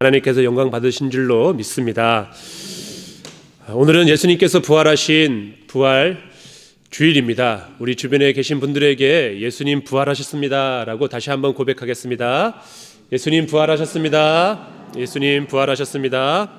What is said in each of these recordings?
하나님께서 영광 받으신 줄로 믿습니다. 오늘은 예수님께서 부활하신 부활 주일입니다. 우리 주변에 계신 분들에게 예수님 부활하셨습니다 라고 다시 한번 고백하겠습니다. 예수님 부활하셨습니다. 예수님 부활하셨습니다.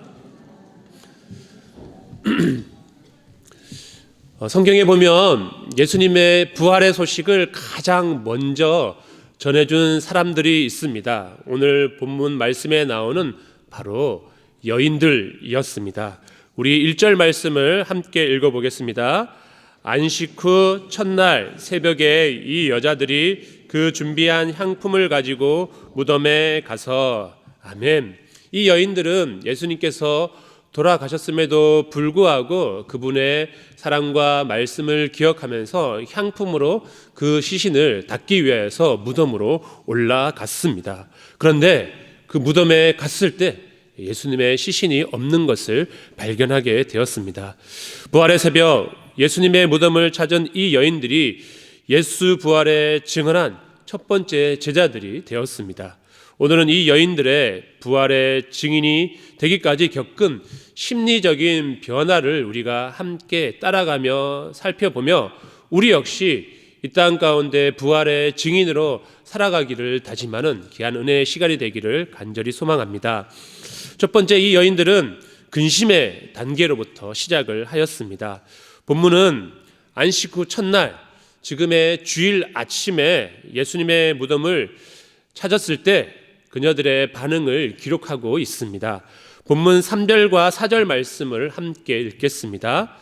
성경에 보면 예수님의 부활의 소식을 가장 먼저 전해준 사람들이 있습니다. 오늘 본문 말씀에 나오는 바로 여인들이었습니다. 우리 1절 말씀을 함께 읽어보겠습니다. 안식 후 첫날 새벽에 이 여자들이 그 준비한 향품을 가지고 무덤에 가서 아멘. 이 여인들은 예수님께서 돌아가셨음에도 불구하고 그분의 사랑과 말씀을 기억하면서 향품으로 그 시신을 닦기 위해서 무덤으로 올라갔습니다. 그런데 그 무덤에 갔을 때 예수님의 시신이 없는 것을 발견하게 되었습니다. 부활의 새벽 예수님의 무덤을 찾은 이 여인들이 예수 부활에 증언한 첫 번째 제자들이 되었습니다. 오늘은 이 여인들의 부활의 증인이 되기까지 겪은 심리적인 변화를 우리가 함께 따라가며 살펴보며 우리 역시 이 땅 가운데 부활의 증인으로 살아가기를 다짐하는 귀한 은혜의 시간이 되기를 간절히 소망합니다. 첫 번째, 이 여인들은 근심의 단계로부터 시작을 하였습니다. 본문은 안식 후 첫날, 지금의 주일 아침에 예수님의 무덤을 찾았을 때 그녀들의 반응을 기록하고 있습니다. 본문 3절과 4절 말씀을 함께 읽겠습니다.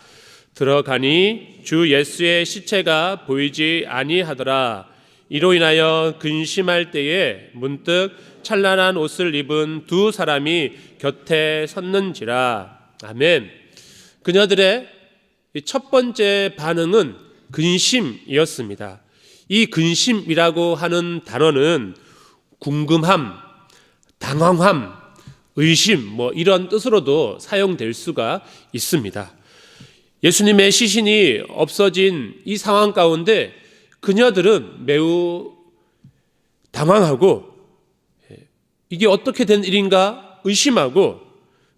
들어가니 주 예수의 시체가 보이지 아니하더라. 이로 인하여 근심할 때에 문득 찬란한 옷을 입은 두 사람이 곁에 섰는지라. 아멘. 그녀들의 첫 번째 반응은 근심이었습니다. 이 근심이라고 하는 단어는 궁금함, 당황함, 의심 이런 뜻으로도 사용될 수가 있습니다. 예수님의 시신이 없어진 이 상황 가운데 그녀들은 매우 당황하고 이게 어떻게 된 일인가 의심하고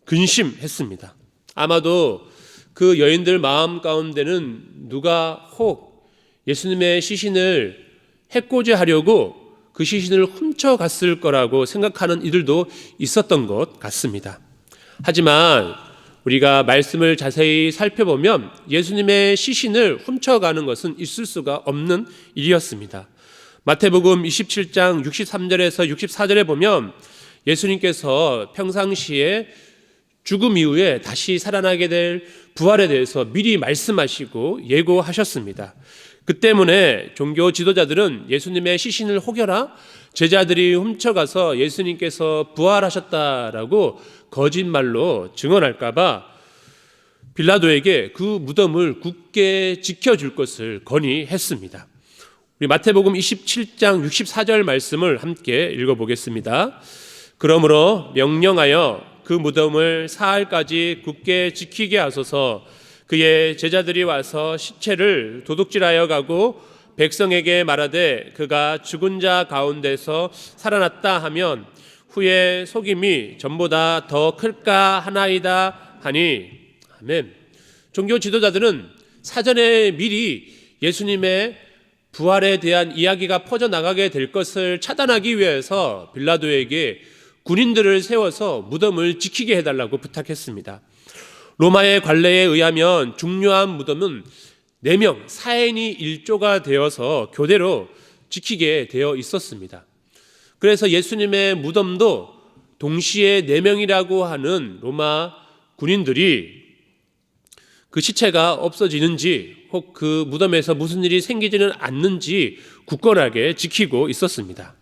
근심했습니다. 아마도 그 여인들 마음 가운데는 누가 혹 예수님의 시신을 해코지 하려고 그 시신을 훔쳐갔을 거라고 생각하는 이들도 있었던 것 같습니다. 하지만 우리가 말씀을 자세히 살펴보면 예수님의 시신을 훔쳐가는 것은 있을 수가 없는 일이었습니다. 마태복음 27장 63절에서 64절에 보면 예수님께서 평상시에 죽음 이후에 다시 살아나게 될 부활에 대해서 미리 말씀하시고 예고하셨습니다. 그 때문에 종교 지도자들은 예수님의 시신을 혹여나 제자들이 훔쳐가서 예수님께서 부활하셨다라고 거짓말로 증언할까 봐 빌라도에게 그 무덤을 굳게 지켜줄 것을 건의했습니다. 우리 마태복음 27장 64절 말씀을 함께 읽어보겠습니다. 그러므로 명령하여 그 무덤을 사흘까지 굳게 지키게 하소서. 그의 제자들이 와서 시체를 도둑질하여 가고 백성에게 말하되 그가 죽은 자 가운데서 살아났다 하면 후에 속임이 전보다 더 클까 하나이다 하니. 아멘. 종교 지도자들은 사전에 미리 예수님의 부활에 대한 이야기가 퍼져나가게 될 것을 차단하기 위해서 빌라도에게 군인들을 세워서 무덤을 지키게 해달라고 부탁했습니다. 로마의 관례에 의하면 중요한 무덤은 4명, 사인이 일조가 되어서 교대로 지키게 되어 있었습니다. 그래서 예수님의 무덤도 동시에 4명이라고 하는 로마 군인들이 그 시체가 없어지는지 혹 그 무덤에서 무슨 일이 생기지는 않는지 굳건하게 지키고 있었습니다.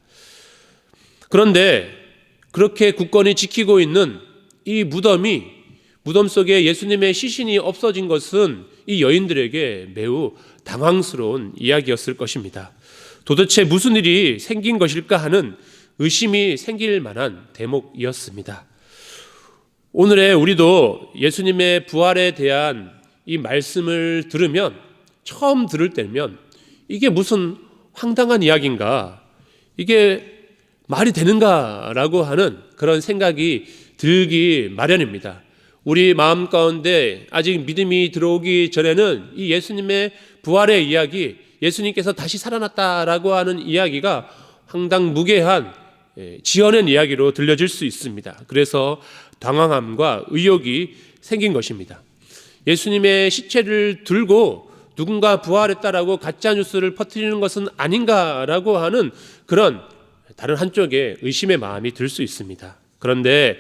그런데 그렇게 굳건히 지키고 있는 이 무덤 속에 예수님의 시신이 없어진 것은 이 여인들에게 매우 당황스러운 이야기였을 것입니다. 도대체 무슨 일이 생긴 것일까 하는 의심이 생길 만한 대목이었습니다. 오늘의 우리도 예수님의 부활에 대한 이 말씀을 들으면 처음 들을 때면 이게 무슨 황당한 이야기인가, 이게 말이 되는가라고 하는 그런 생각이 들기 마련입니다. 우리 마음 가운데 아직 믿음이 들어오기 전에는 이 예수님의 부활의 이야기, 예수님께서 다시 살아났다라고 하는 이야기가 황당무계한 지어낸 이야기로 들려질 수 있습니다. 그래서 당황함과 의욕이 생긴 것입니다. 예수님의 시체를 들고 누군가 부활했다라고 가짜 뉴스를 퍼뜨리는 것은 아닌가라고 하는 그런 다른 한쪽에 의심의 마음이 들 수 있습니다. 그런데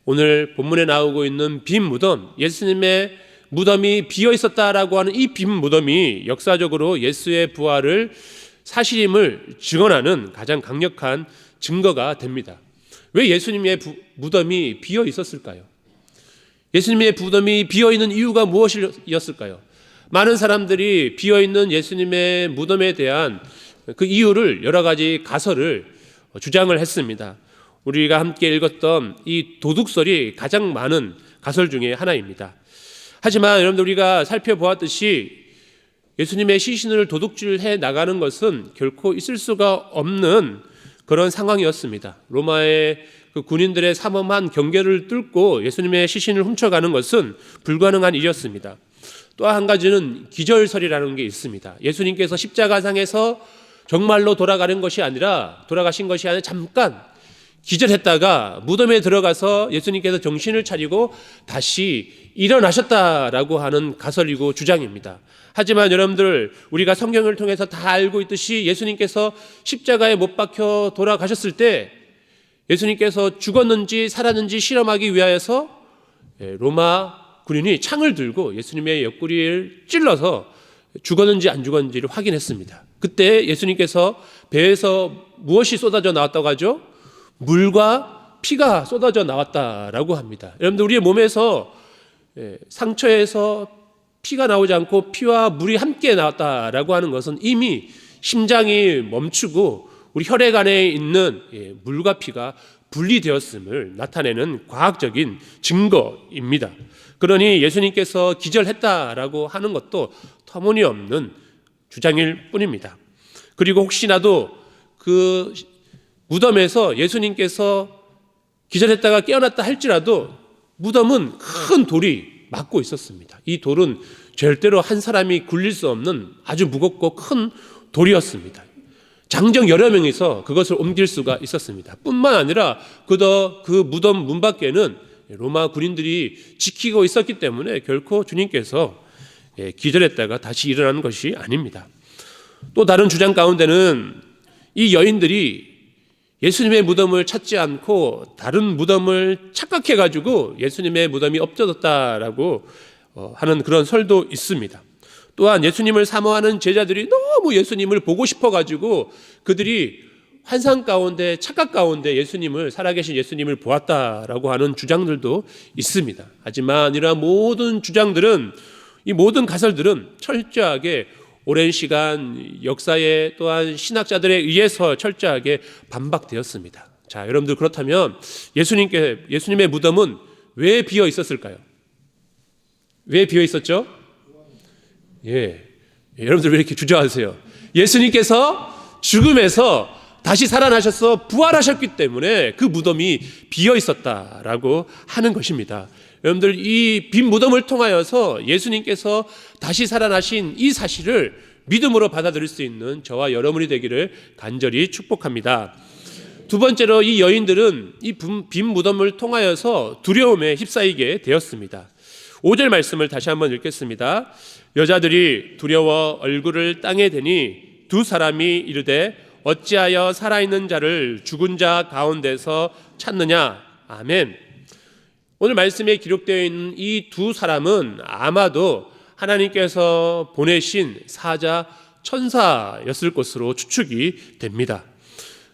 오늘 본문에 나오고 있는 빈 무덤, 예수님의 무덤이 비어 있었다라고 하는 이 빈 무덤이 역사적으로 예수의 부활을 사실임을 증언하는 가장 강력한 증거가 됩니다. 왜 예수님의 무덤이 비어 있었을까요? 예수님의 무덤이 비어 있는 이유가 무엇이었을까요? 많은 사람들이 비어 있는 예수님의 무덤에 대한 그 이유를 여러 가지 가설을 주장을 했습니다. 우리가 함께 읽었던 이 도둑설이 가장 많은 가설 중에 하나입니다. 하지만 여러분들 우리가 살펴보았듯이 예수님의 시신을 도둑질해 나가는 것은 결코 있을 수가 없는 그런 상황이었습니다. 로마의 그 군인들의 삼엄한 경계를 뚫고 예수님의 시신을 훔쳐가는 것은 불가능한 일이었습니다. 또 한 가지는 기절설이라는 게 있습니다. 예수님께서 십자가상에서 정말로 돌아가신 것이 아니라 잠깐 기절했다가 무덤에 들어가서 예수님께서 정신을 차리고 다시 일어나셨다라고 하는 가설이고 주장입니다. 하지만 여러분들 우리가 성경을 통해서 다 알고 있듯이 예수님께서 십자가에 못 박혀 돌아가셨을 때 예수님께서 죽었는지 살았는지 실험하기 위하여서 로마 군인이 창을 들고 예수님의 옆구리를 찔러서 죽었는지 안 죽었는지를 확인했습니다. 그때 예수님께서 배에서 무엇이 쏟아져 나왔다고 하죠? 물과 피가 쏟아져 나왔다라고 합니다. 여러분들 우리의 몸에서 상처에서 피가 나오지 않고 피와 물이 함께 나왔다라고 하는 것은 이미 심장이 멈추고 우리 혈액 안에 있는 물과 피가 분리되었음을 나타내는 과학적인 증거입니다. 그러니 예수님께서 기절했다라고 하는 것도 터무니없는 주장일 뿐입니다. 그리고 혹시나도 그 무덤에서 예수님께서 기절했다가 깨어났다 할지라도 무덤은 큰 돌이 막고 있었습니다. 이 돌은 절대로 한 사람이 굴릴 수 없는 아주 무겁고 큰 돌이었습니다. 장정 여러 명이서 그것을 옮길 수가 있었습니다. 뿐만 아니라 그 무덤 문 밖에는 로마 군인들이 지키고 있었기 때문에 결코 주님께서 기절했다가 다시 일어나는 것이 아닙니다. 또 다른 주장 가운데는 이 여인들이 예수님의 무덤을 찾지 않고 다른 무덤을 착각해가지고 예수님의 무덤이 엎져졌다라고 하는 그런 설도 있습니다. 또한 예수님을 사모하는 제자들이 너무 예수님을 보고 싶어가지고 그들이 환상 가운데 착각 가운데 살아계신 예수님을 보았다라고 하는 주장들도 있습니다. 하지만 이러한 모든 주장들은 이 모든 가설들은 철저하게 오랜 시간 역사에 또한 신학자들에 의해서 철저하게 반박되었습니다. 자, 여러분들 그렇다면 예수님의 무덤은 왜 비어 있었을까요? 왜 비어 있었죠? 여러분들 왜 이렇게 주저하세요? 예수님께서 죽음에서 다시 살아나셔서 부활하셨기 때문에 그 무덤이 비어 있었다라고 하는 것입니다. 여러분들 이 빈 무덤을 통하여서 예수님께서 다시 살아나신 이 사실을 믿음으로 받아들일 수 있는 저와 여러분이 되기를 간절히 축복합니다. 두 번째로 이 여인들은 이 빈 무덤을 통하여서 두려움에 휩싸이게 되었습니다. 5절 말씀을 다시 한번 읽겠습니다. 여자들이 두려워 얼굴을 땅에 대니 두 사람이 이르되 어찌하여 살아있는 자를 죽은 자 가운데서 찾느냐. 아멘. 오늘 말씀에 기록되어 있는 이 두 사람은 아마도 하나님께서 보내신 사자 천사였을 것으로 추측이 됩니다.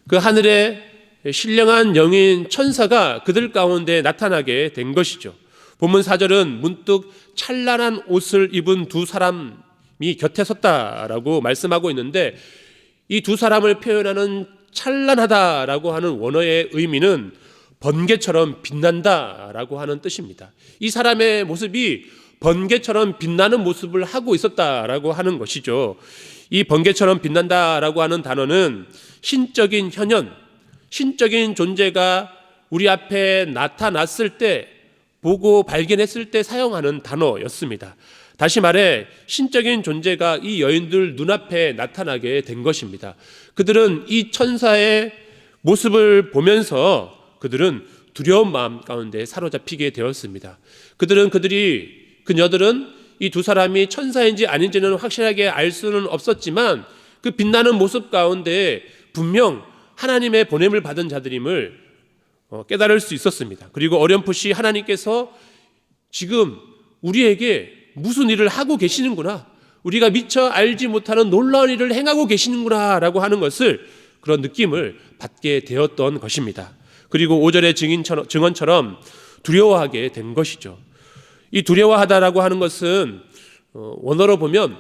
그 하늘에 신령한 영인 천사가 그들 가운데 나타나게 된 것이죠. 본문 4절은 문득 찬란한 옷을 입은 두 사람이 곁에 섰다라고 말씀하고 있는데 이 두 사람을 표현하는 찬란하다라고 하는 원어의 의미는 번개처럼 빛난다라고 하는 뜻입니다. 이 사람의 모습이 번개처럼 빛나는 모습을 하고 있었다라고 하는 것이죠. 이 번개처럼 빛난다라고 하는 단어는 신적인 현현, 신적인 존재가 우리 앞에 나타났을 때, 보고 발견했을 때 사용하는 단어였습니다. 다시 말해 신적인 존재가 이 여인들 눈앞에 나타나게 된 것입니다. 그들은 이 천사의 모습을 보면서 그들은 두려운 마음 가운데 사로잡히게 되었습니다. 그녀들은 이 두 사람이 천사인지 아닌지는 확실하게 알 수는 없었지만 그 빛나는 모습 가운데 분명 하나님의 보냄을 받은 자들임을 깨달을 수 있었습니다. 그리고 어렴풋이 하나님께서 지금 우리에게 무슨 일을 하고 계시는구나, 우리가 미처 알지 못하는 놀라운 일을 행하고 계시는구나 라고 하는 것을, 그런 느낌을 받게 되었던 것입니다. 그리고 5절의 증언처럼 두려워하게 된 것이죠. 이 두려워하다라고 하는 것은 원어로 보면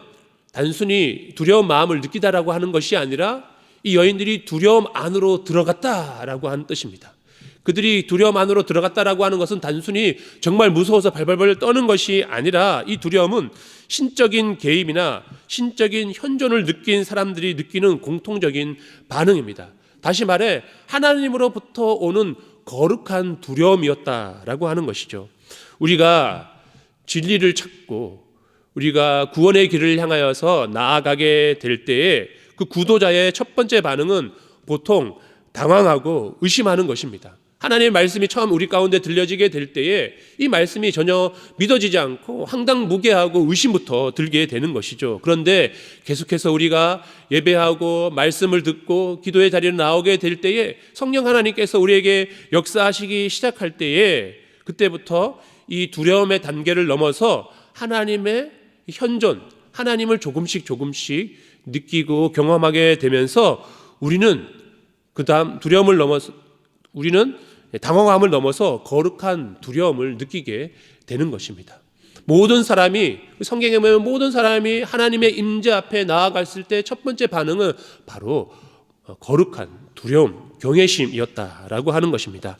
단순히 두려운 마음을 느끼다라고 하는 것이 아니라 이 여인들이 두려움 안으로 들어갔다라고 하는 뜻입니다. 그들이 두려움 안으로 들어갔다라고 하는 것은 단순히 정말 무서워서 발발발 떠는 것이 아니라 이 두려움은 신적인 개입이나 신적인 현존을 느낀 사람들이 느끼는 공통적인 반응입니다. 다시 말해 하나님으로부터 오는 거룩한 두려움이었다라고 하는 것이죠. 우리가 진리를 찾고 우리가 구원의 길을 향하여서 나아가게 될 때에 그 구도자의 첫 번째 반응은 보통 당황하고 의심하는 것입니다. 하나님의 말씀이 처음 우리 가운데 들려지게 될 때에 이 말씀이 전혀 믿어지지 않고 황당무계하고 의심부터 들게 되는 것이죠. 그런데 계속해서 우리가 예배하고 말씀을 듣고 기도의 자리로 나오게 될 때에 성령 하나님께서 우리에게 역사하시기 시작할 때에 그때부터 이 두려움의 단계를 넘어서 하나님의 현존, 하나님을 조금씩 느끼고 경험하게 되면서 우리는 그다음 두려움을 넘어서 우리는 당황함을 넘어서 거룩한 두려움을 느끼게 되는 것입니다. 모든 사람이, 성경에 보면 모든 사람이 하나님의 임재 앞에 나아갔을 때 첫 번째 반응은 바로 거룩한 두려움, 경외심이었다라고 하는 것입니다.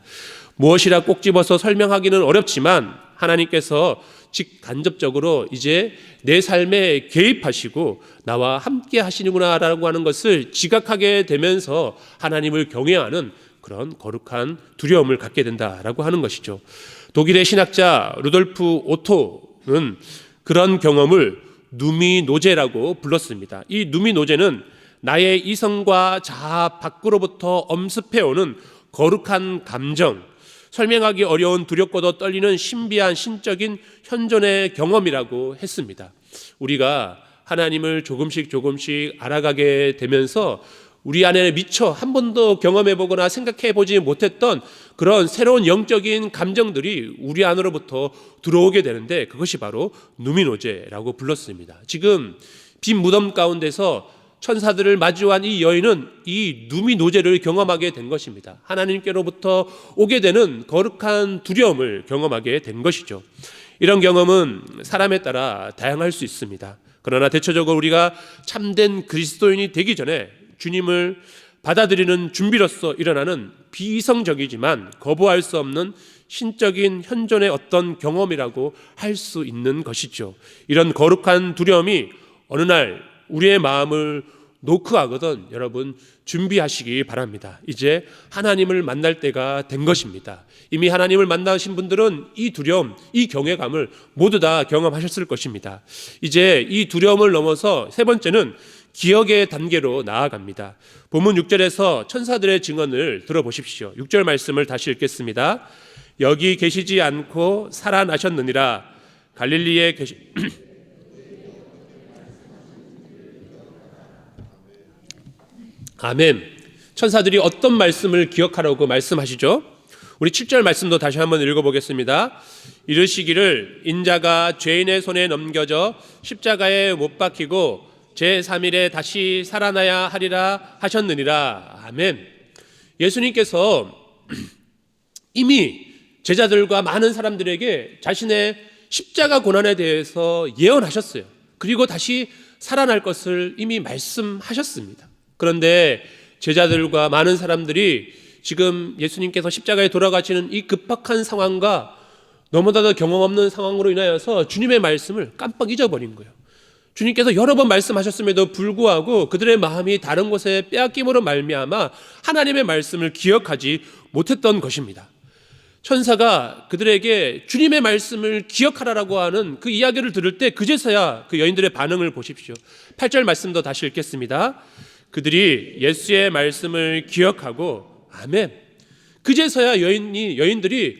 무엇이라 꼭 집어서 설명하기는 어렵지만 하나님께서 직간접적으로 이제 내 삶에 개입하시고 나와 함께 하시는구나라고 하는 것을 지각하게 되면서 하나님을 경외하는 그런 거룩한 두려움을 갖게 된다라고 하는 것이죠. 독일의 신학자 루돌프 오토는 그런 경험을 누미노제라고 불렀습니다. 이 누미노제는 나의 이성과 자아 밖으로부터 엄습해오는 거룩한 감정, 설명하기 어려운 두렵고도 떨리는 신비한 신적인 현존의 경험이라고 했습니다. 우리가 하나님을 조금씩 알아가게 되면서 우리 안에 미처 한 번도 경험해보거나 생각해보지 못했던 그런 새로운 영적인 감정들이 우리 안으로부터 들어오게 되는데 그것이 바로 누미노제라고 불렀습니다. 지금 빈 무덤 가운데서 천사들을 마주한 이 여인은 이 누미노제를 경험하게 된 것입니다. 하나님께로부터 오게 되는 거룩한 두려움을 경험하게 된 것이죠. 이런 경험은 사람에 따라 다양할 수 있습니다. 그러나 대체적으로 우리가 참된 그리스도인이 되기 전에 주님을 받아들이는 준비로서 일어나는 비이성적이지만 거부할 수 없는 신적인 현존의 어떤 경험이라고 할 수 있는 것이죠. 이런 거룩한 두려움이 어느 날 우리의 마음을 노크하거든 여러분 준비하시기 바랍니다. 이제 하나님을 만날 때가 된 것입니다. 이미 하나님을 만나신 분들은 이 두려움, 이 경외감을 모두 다 경험하셨을 것입니다. 이제 이 두려움을 넘어서 세 번째는 기억의 단계로 나아갑니다. 본문 6절에서 천사들의 증언을 들어보십시오. 6절 말씀을 다시 읽겠습니다. 여기 계시지 않고 살아나셨느니라. 갈릴리에 계시 아멘. 천사들이 어떤 말씀을 기억하라고 말씀하시죠? 우리 7절 말씀도 다시 한번 읽어보겠습니다. 이르시기를 인자가 죄인의 손에 넘겨져 십자가에 못 박히고 제3일에 다시 살아나야 하리라 하셨느니라. 아멘. 예수님께서 이미 제자들과 많은 사람들에게 자신의 십자가 고난에 대해서 예언하셨어요. 그리고 다시 살아날 것을 이미 말씀하셨습니다. 그런데 제자들과 많은 사람들이 지금 예수님께서 십자가에 돌아가시는 이 급박한 상황과 너무나도 경험 없는 상황으로 인하여서 주님의 말씀을 깜빡 잊어버린 거예요. 주님께서 여러 번 말씀하셨음에도 불구하고 그들의 마음이 다른 곳에 빼앗김으로 말미암아 하나님의 말씀을 기억하지 못했던 것입니다. 천사가 그들에게 주님의 말씀을 기억하라라고 하는 그 이야기를 들을 때 그제서야 그 여인들의 반응을 보십시오. 8절 말씀도 다시 읽겠습니다. 그들이 예수의 말씀을 기억하고 아멘. 그제서야 여인들이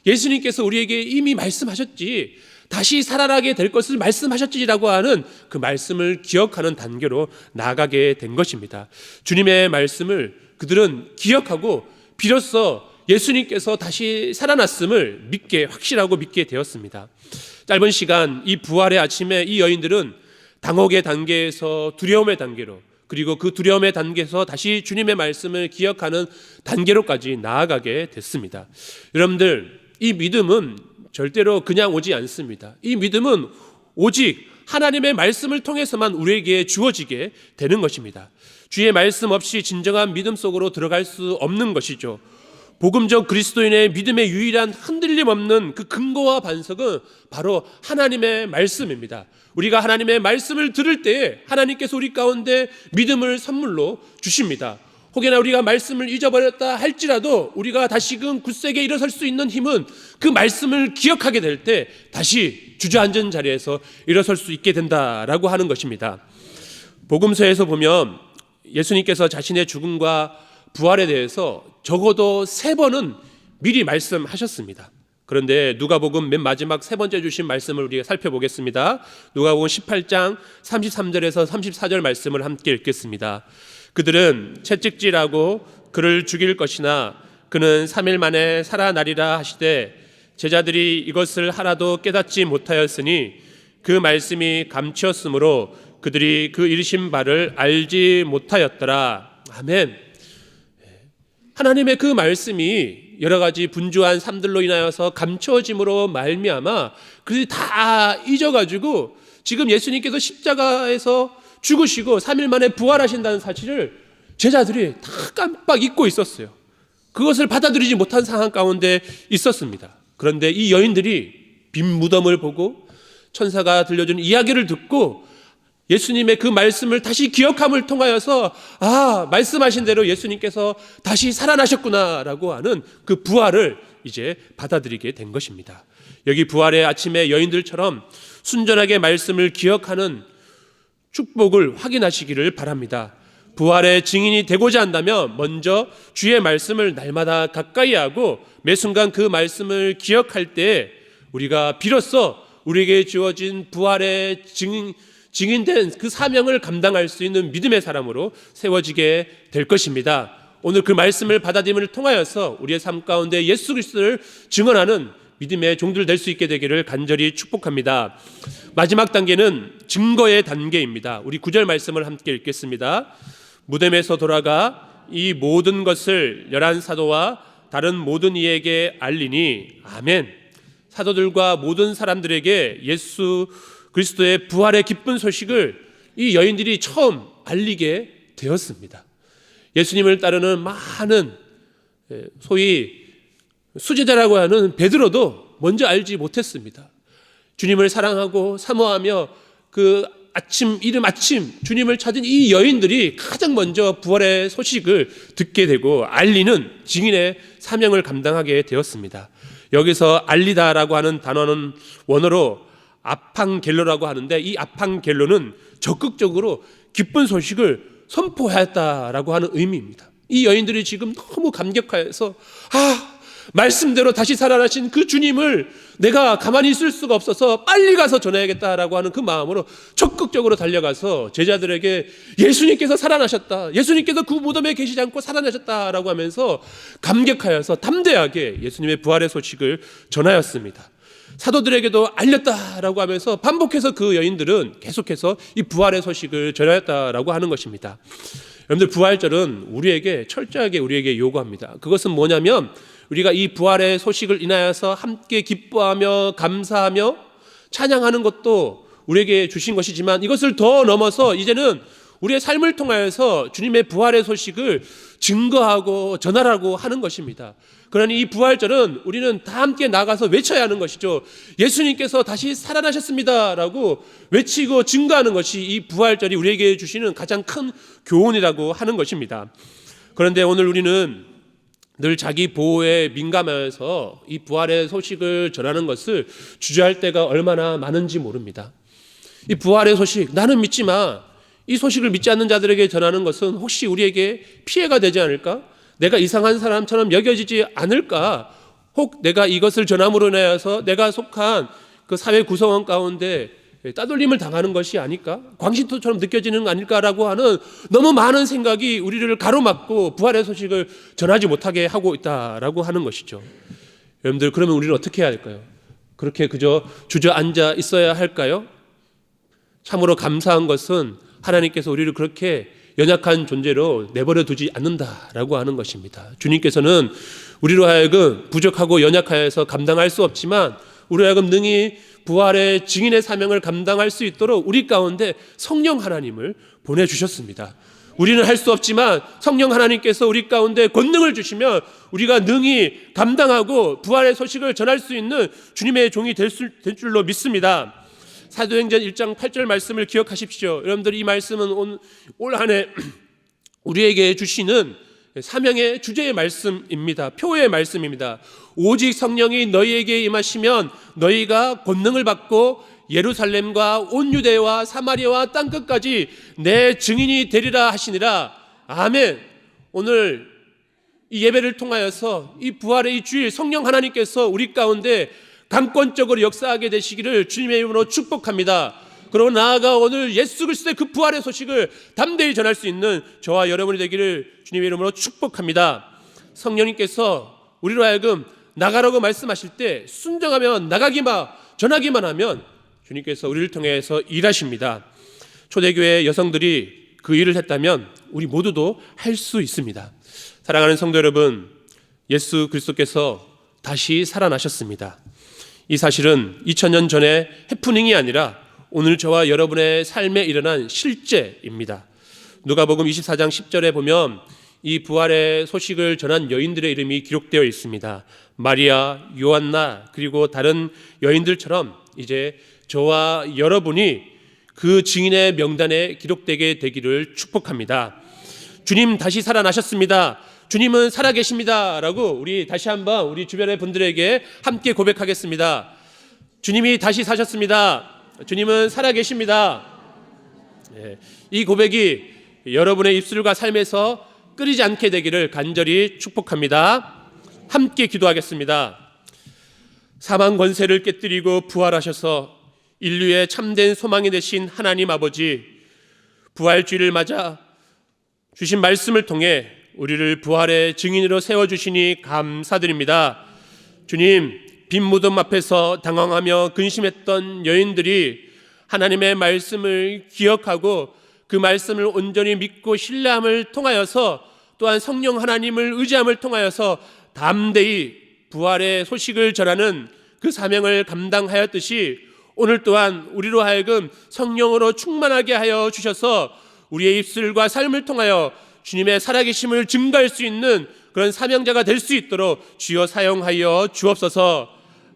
예수님께서 우리에게 이미 말씀하셨지, 다시 살아나게 될 것을 말씀하셨지라고 하는 그 말씀을 기억하는 단계로 나아가게 된 것입니다. 주님의 말씀을 그들은 기억하고 비로소 예수님께서 다시 살아났음을 확실하고 믿게 되었습니다. 짧은 시간 이 부활의 아침에 이 여인들은 당혹의 단계에서 두려움의 단계로, 그리고 그 두려움의 단계에서 다시 주님의 말씀을 기억하는 단계로까지 나아가게 됐습니다. 여러분들, 이 믿음은 절대로 그냥 오지 않습니다. 이 믿음은 오직 하나님의 말씀을 통해서만 우리에게 주어지게 되는 것입니다. 주의 말씀 없이 진정한 믿음 속으로 들어갈 수 없는 것이죠. 복음적 그리스도인의 믿음의 유일한 흔들림 없는 그 근거와 반석은 바로 하나님의 말씀입니다. 우리가 하나님의 말씀을 들을 때에 하나님께서 우리 가운데 믿음을 선물로 주십니다. 혹여나 우리가 말씀을 잊어버렸다 할지라도 우리가 다시금 굳세게 일어설 수 있는 힘은 그 말씀을 기억하게 될 때 다시 주저앉은 자리에서 일어설 수 있게 된다라고 하는 것입니다. 복음서에서 보면 예수님께서 자신의 죽음과 부활에 대해서 적어도 3번은 미리 말씀하셨습니다. 그런데 누가복음 맨 마지막 3번째 주신 말씀을 우리가 살펴보겠습니다. 누가복음 18장 33절에서 34절 말씀을 함께 읽겠습니다. 그들은 채찍질하고 그를 죽일 것이나 그는 3일 만에 살아나리라 하시되 제자들이 이것을 하나도 깨닫지 못하였으니 그 말씀이 감추었으므로 그들이 그 이르신 바를 알지 못하였더라. 아멘. 하나님의 그 말씀이 여러 가지 분주한 삶들로 인하여서 감추어짐으로 말미암아 그들이 다 잊어가지고 지금 예수님께서 십자가에서 죽으시고 3일 만에 부활하신다는 사실을 제자들이 다 깜빡 잊고 있었어요. 그것을 받아들이지 못한 상황 가운데 있었습니다. 그런데 이 여인들이 빈 무덤을 보고 천사가 들려준 이야기를 듣고 예수님의 그 말씀을 다시 기억함을 통하여서 말씀하신 대로 예수님께서 다시 살아나셨구나라고 하는 그 부활을 이제 받아들이게 된 것입니다. 여기 부활의 아침에 여인들처럼 순전하게 말씀을 기억하는 축복을 확인하시기를 바랍니다. 부활의 증인이 되고자 한다면 먼저 주의 말씀을 날마다 가까이 하고 매 순간 그 말씀을 기억할 때 우리가 비로소 우리에게 주어진 부활의 증인된 그 사명을 감당할 수 있는 믿음의 사람으로 세워지게 될 것입니다. 오늘 그 말씀을 받아들임을 통하여서 우리의 삶 가운데 예수 그리스도를 증언하는 믿음의 종들 될 수 있게 되기를 간절히 축복합니다. 마지막 단계는 증거의 단계입니다. 우리 9절 말씀을 함께 읽겠습니다. 무덤에서 돌아가 이 모든 것을 11 사도와 다른 모든 이에게 알리니 아멘. 사도들과 모든 사람들에게 예수 그리스도의 부활의 기쁜 소식을 이 여인들이 처음 알리게 되었습니다. 예수님을 따르는 많은 소위 수제자라고 하는 베드로도 먼저 알지 못했습니다. 주님을 사랑하고 사모하며 그 이른 아침 주님을 찾은 이 여인들이 가장 먼저 부활의 소식을 듣게 되고 알리는 증인의 사명을 감당하게 되었습니다. 여기서 알리다라고 하는 단어는 원어로 아팡겔로라고 하는데 이 아팡겔로는 적극적으로 기쁜 소식을 선포하였다라고 하는 의미입니다. 이 여인들이 지금 너무 감격하여서 말씀대로 다시 살아나신 그 주님을 내가 가만히 있을 수가 없어서 빨리 가서 전해야겠다라고 하는 그 마음으로 적극적으로 달려가서 제자들에게 예수님께서 살아나셨다, 예수님께서 그 무덤에 계시지 않고 살아나셨다라고 하면서 감격하여서 담대하게 예수님의 부활의 소식을 전하였습니다. 사도들에게도 알렸다라고 하면서 반복해서 그 여인들은 계속해서 이 부활의 소식을 전하였다라고 하는 것입니다. 여러분들, 부활절은 철저하게 우리에게 요구합니다. 그것은 뭐냐면 우리가 이 부활의 소식을 인하여서 함께 기뻐하며 감사하며 찬양하는 것도 우리에게 주신 것이지만 이것을 더 넘어서 이제는 우리의 삶을 통하여서 주님의 부활의 소식을 증거하고 전하라고 하는 것입니다. 그러니 이 부활절은 우리는 다 함께 나가서 외쳐야 하는 것이죠. 예수님께서 다시 살아나셨습니다라고 외치고 증거하는 것이 이 부활절이 우리에게 주시는 가장 큰 교훈이라고 하는 것입니다. 그런데 오늘 우리는 늘 자기 보호에 민감해서 이 부활의 소식을 전하는 것을 주저할 때가 얼마나 많은지 모릅니다. 이 부활의 소식, 나는 믿지만 이 소식을 믿지 않는 자들에게 전하는 것은 혹시 우리에게 피해가 되지 않을까? 내가 이상한 사람처럼 여겨지지 않을까? 혹 내가 이것을 전함으로 인하여서 내가 속한 그 사회 구성원 가운데 따돌림을 당하는 것이 아닐까? 광신토처럼 느껴지는 거 아닐까라고 하는 너무 많은 생각이 우리를 가로막고 부활의 소식을 전하지 못하게 하고 있다라고 하는 것이죠. 여러분들, 그러면 우리는 어떻게 해야 할까요? 그렇게 그저 주저앉아 있어야 할까요? 참으로 감사한 것은 하나님께서 우리를 그렇게 연약한 존재로 내버려 두지 않는다라고 하는 것입니다. 주님께서는 우리로 하여금 부족하고 연약하여서 감당할 수 없지만 우리로 하여금 능히 부활의 증인의 사명을 감당할 수 있도록 우리 가운데 성령 하나님을 보내주셨습니다. 우리는 할 수 없지만 성령 하나님께서 우리 가운데 권능을 주시면 우리가 능히 감당하고 부활의 소식을 전할 수 있는 주님의 종이 될 줄로 믿습니다. 사도행전 1장 8절 말씀을 기억하십시오. 여러분들, 이 말씀은 올 한 해 우리에게 주시는 사명의 주제의 말씀입니다. 표의 말씀입니다. 오직 성령이 너희에게 임하시면 너희가 권능을 받고 예루살렘과 온 유대와 사마리아와 땅끝까지 내 증인이 되리라 하시니라. 아멘. 오늘 이 예배를 통하여서 이 부활의 이 주일 성령 하나님께서 우리 가운데 강권적으로 역사하게 되시기를 주님의 이름으로 축복합니다. 그리고 나아가 오늘 예수 그리스도의 그 부활의 소식을 담대히 전할 수 있는 저와 여러분이 되기를 주님의 이름으로 축복합니다. 성령님께서 우리로 하여금 나가라고 말씀하실 때 순종하면, 나가기만 전하기만 하면 주님께서 우리를 통해서 일하십니다. 초대교회 여성들이 그 일을 했다면 우리 모두도 할 수 있습니다. 사랑하는 성도 여러분, 예수 그리스도께서 다시 살아나셨습니다. 이 사실은 2000년 전의 해프닝이 아니라 오늘 저와 여러분의 삶에 일어난 실제입니다. 누가복음 24장 10절에 보면 이 부활의 소식을 전한 여인들의 이름이 기록되어 있습니다. 마리아, 요한나, 그리고 다른 여인들처럼 이제 저와 여러분이 그 증인의 명단에 기록되게 되기를 축복합니다. 주님 다시 살아나셨습니다. 주님은 살아계십니다 라고 우리 다시 한번 우리 주변의 분들에게 함께 고백하겠습니다. 주님이 다시 사셨습니다. 주님은 살아계십니다. 이 고백이 여러분의 입술과 삶에서 끓이지 않게 되기를 간절히 축복합니다. 함께 기도하겠습니다. 사망 권세를 깨뜨리고 부활하셔서 인류의 참된 소망이 되신 하나님 아버지, 부활주의를 맞아 주신 말씀을 통해 우리를 부활의 증인으로 세워주시니 감사드립니다. 주님, 빈 무덤 앞에서 당황하며 근심했던 여인들이 하나님의 말씀을 기억하고 그 말씀을 온전히 믿고 신뢰함을 통하여서 또한 성령 하나님을 의지함을 통하여서 담대히 부활의 소식을 전하는 그 사명을 감당하였듯이 오늘 또한 우리로 하여금 성령으로 충만하게 하여 주셔서 우리의 입술과 삶을 통하여 주님의 살아계심을 증거할 수 있는 그런 사명자가 될 수 있도록 주여 사용하여 주옵소서.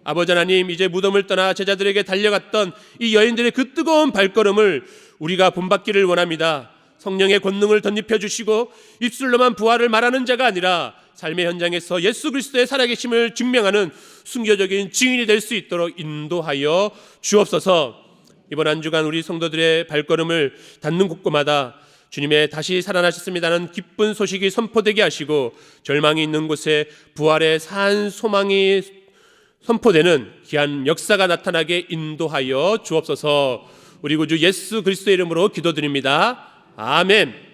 아버지 하나님, 이제 무덤을 떠나 제자들에게 달려갔던 이 여인들의 그 뜨거운 발걸음을 우리가 본받기를 원합니다. 성령의 권능을 덧입혀 주시고 입술로만 부활을 말하는 자가 아니라 삶의 현장에서 예수 그리스도의 살아계심을 증명하는 순교적인 증인이 될 수 있도록 인도하여 주옵소서. 이번 한 주간 우리 성도들의 발걸음을 닿는 곳곳마다 주님의 다시 살아나셨습니다는 기쁜 소식이 선포되게 하시고 절망이 있는 곳에 부활의 산 소망이 선포되는 귀한 역사가 나타나게 인도하여 주옵소서. 우리 구주 예수 그리스도의 이름으로 기도드립니다. 아멘.